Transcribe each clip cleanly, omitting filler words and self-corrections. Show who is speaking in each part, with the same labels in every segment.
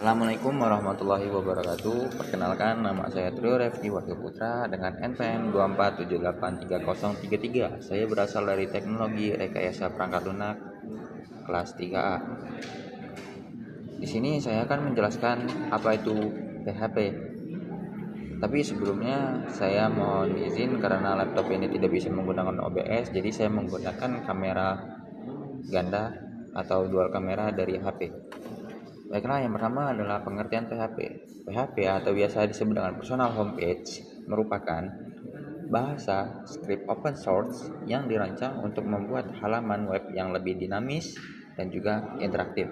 Speaker 1: Assalamualaikum warahmatullahi wabarakatuh. Perkenalkan, nama saya Trio Refdi Wahyu Putra dengan NPM 24783033. Saya berasal dari Teknologi Rekayasa Perangkat Lunak kelas 3A. Di sini saya akan menjelaskan apa itu PHP. Tapi sebelumnya saya mohon izin karena laptop ini tidak bisa menggunakan OBS, jadi saya menggunakan kamera ganda atau dual kamera dari HP. Baiklah, yang pertama adalah pengertian PHP. PHP atau biasa disebut dengan personal homepage merupakan bahasa script open source yang dirancang untuk membuat halaman web yang lebih dinamis dan juga interaktif.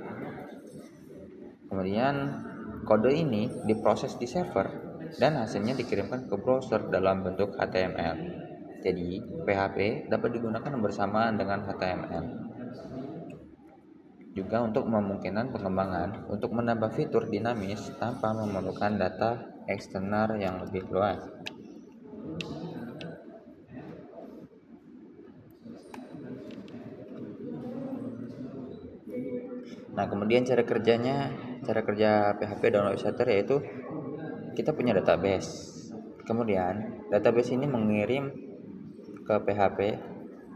Speaker 1: Kemudian kode ini diproses di server dan hasilnya dikirimkan ke browser dalam bentuk HTML. Jadi PHP dapat digunakan bersamaan dengan HTML. Juga untuk memungkinkan pengembangan untuk menambah fitur dinamis tanpa memerlukan data eksternal yang lebih luas. Nah, kemudian cara kerja PHP dan website yaitu kita punya database. Kemudian database ini mengirim ke PHP.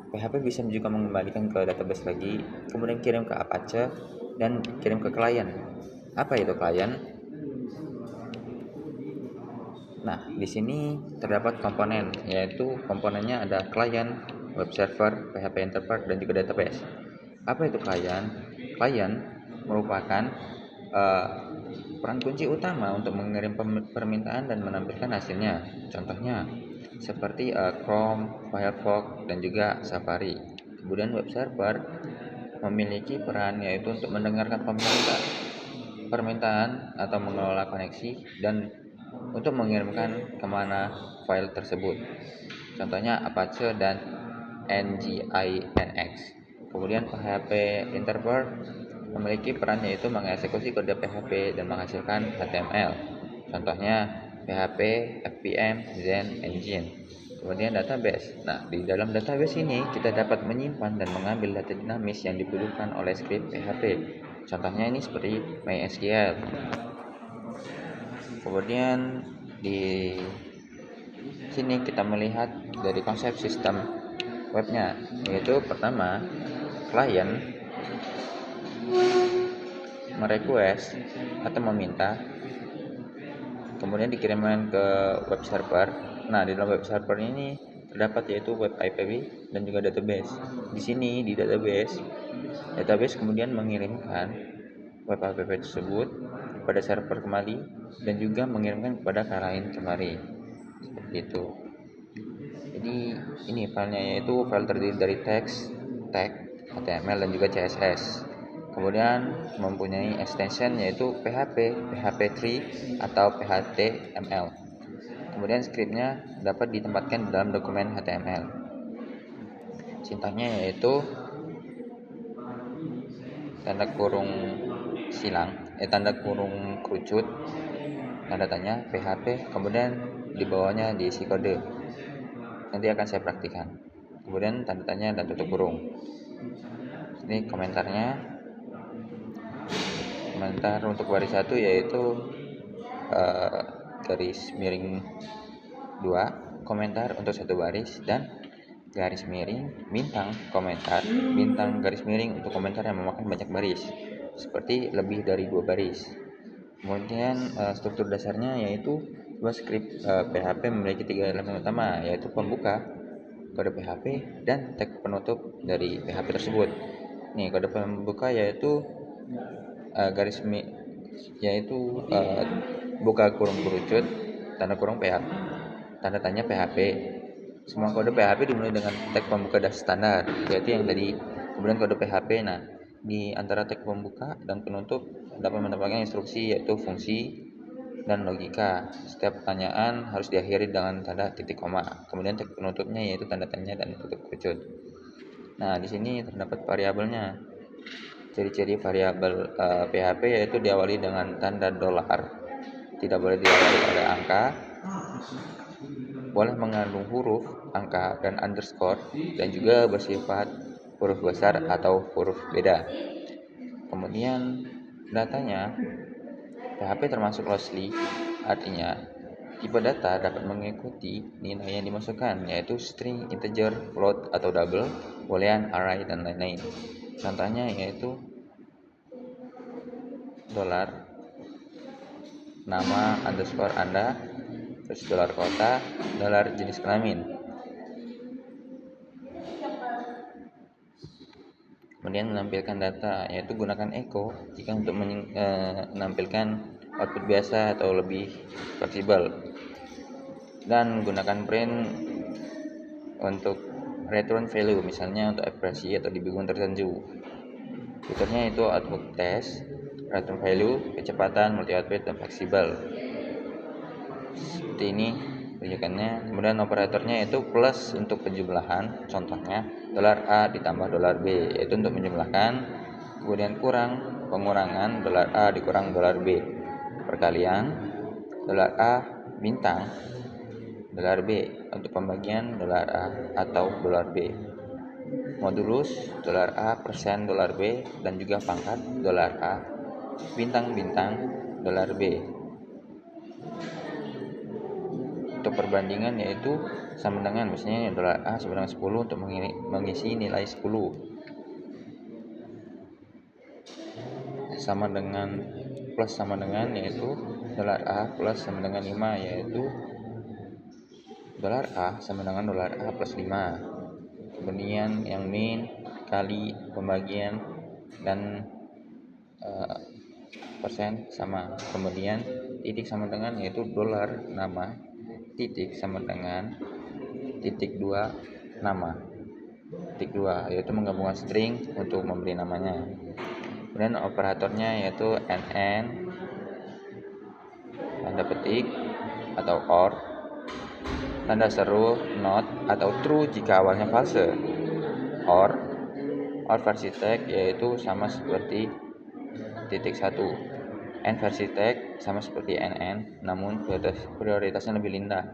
Speaker 1: PHP bisa juga mengembalikan ke database lagi, kemudian kirim ke Apache dan kirim ke klien. Apa itu klien? Nah, di sini terdapat komponen, yaitu komponennya ada klien, web server, PHP interpret, dan juga database. Apa itu klien? Klien merupakan peran kunci utama untuk mengirim permintaan dan menampilkan hasilnya. Contohnya seperti Chrome, Firefox, dan juga Safari. Kemudian web server memiliki peran yaitu untuk mendengarkan permintaan atau mengelola koneksi dan untuk mengirimkan kemana file tersebut. Contohnya Apache dan Nginx. Kemudian PHP interpreter memiliki peran yaitu mengeksekusi kode PHP dan menghasilkan HTML. Contohnya PHP, FPM, Zen, Engine. Kemudian database. Nah, di dalam database ini kita dapat menyimpan dan mengambil data dinamis yang dibutuhkan oleh script PHP. Contohnya ini seperti MySQL. Kemudian di sini kita melihat dari konsep sistem webnya, yaitu pertama, klien merequest atau meminta, kemudian dikirimkan ke web server. Nah, di dalam web server ini terdapat yaitu web IPv dan juga database. Di sini di database kemudian mengirimkan web IPv tersebut kepada server kembali dan juga mengirimkan kepada klien kembali. Seperti itu. Jadi ini filenya yaitu file terdiri dari teks, tag, HTML dan juga CSS. Kemudian mempunyai extension yaitu PHP, PHP3 atau PHTML. Kemudian scriptnya dapat ditempatkan di dalam dokumen HTML. Sintaksnya yaitu tanda kurung silang, tanda kurung kerucut, tanda tanya PHP, kemudian di bawahnya diisi kode. Nanti akan saya praktikkan. Kemudian tanda tanya dan tutup kurung. Ini komentarnya. Komentar untuk baris 1 yaitu garis miring 2, komentar untuk satu baris, dan garis miring bintang komentar, bintang garis miring untuk komentar yang memakan banyak baris, seperti lebih dari 2 baris. Kemudian struktur dasarnya yaitu sebuah script PHP memiliki 3 elemen utama, yaitu pembuka, kode PHP, dan tag penutup dari PHP tersebut. Nih, kode pembuka yaitu buka kurung kerucut, tanda kurung PHP, tanda tanya PHP. Semua kode PHP dimulai dengan tag pembuka standar, yaitu yang tadi. Kemudian kode PHP. Nah, di antara tag pembuka dan penutup dapat menambahkan instruksi yaitu fungsi dan logika. Setiap pertanyaan harus diakhiri dengan tanda titik koma. Kemudian tag penutupnya yaitu tanda tanya dan tutup kerucut. Nah, di sini terdapat variabelnya. Ciri-ciri variabel PHP yaitu diawali dengan tanda $, tidak boleh diawali oleh angka, boleh mengandung huruf, angka, dan underscore, dan juga bersifat huruf besar atau huruf beda. Kemudian datanya PHP termasuk lossy, artinya tipe data dapat mengikuti nilai yang dimasukkan, yaitu string, integer, float, atau double, boolean, array, dan lain-lain. Contohnya yaitu dolar, nama, underscore Anda, terus dolar kota, dolar jenis kelamin. Kemudian menampilkan data, yaitu gunakan echo jika untuk menampilkan output biasa atau lebih fleksibel, dan gunakan print untuk return value, misalnya untuk ekspresi atau di bingung tertentu. Fiturnya itu output test, return value, kecepatan, multi output, dan fleksibel. Seperti ini rujukannya. Kemudian operatornya itu plus untuk penjumlahan, contohnya $A ditambah $B, yaitu untuk menjumlahkan. Kemudian kurang, pengurangan, $A dikurang $B. Perkalian, $A bintang $B untuk pembagian $A atau $B. Modulus $A persen $B, dan juga pangkat $A bintang-bintang $B. Untuk perbandingan yaitu sama dengan, misalnya $A sama dengan 10 untuk mengisi nilai 10, sama dengan plus sama dengan yaitu $A plus sama dengan 5, yaitu $A sama dengan $A plus 5. Kemudian yang min, kali, pembagian, dan persen sama. Kemudian titik sama dengan yaitu dolar nama, titik sama dengan titik 2 nama, titik 2 yaitu menggabungkan string untuk memberi namanya. Kemudian operatornya yaitu NN, tanda petik atau OR, tanda seru, not, atau true jika awalnya false. OR versi tag yaitu sama seperti titik 1. N versi tag sama seperti NN, namun prioritasnya lebih rendah.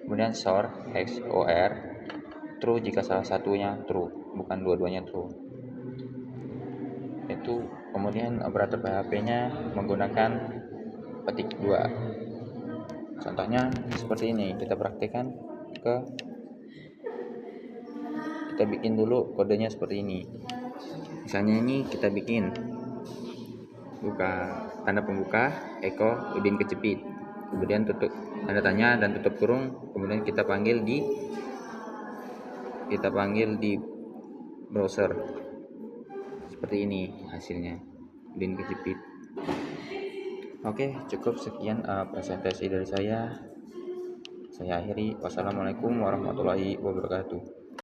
Speaker 1: Kemudian XOR, true jika salah satunya true, bukan dua-duanya true. Itu kemudian operator PHP-nya menggunakan petik 2. Contohnya seperti ini, kita praktekkan kita bikin dulu kodenya seperti ini. Misalnya ini kita bikin buka tanda pembuka, echo, udin kecepit, kemudian tutup tanda tanya dan tutup kurung, kemudian kita panggil di browser. Seperti ini hasilnya, udin kecepit. Oke, cukup sekian presentasi dari saya. Saya akhiri. Wassalamualaikum warahmatullahi wabarakatuh.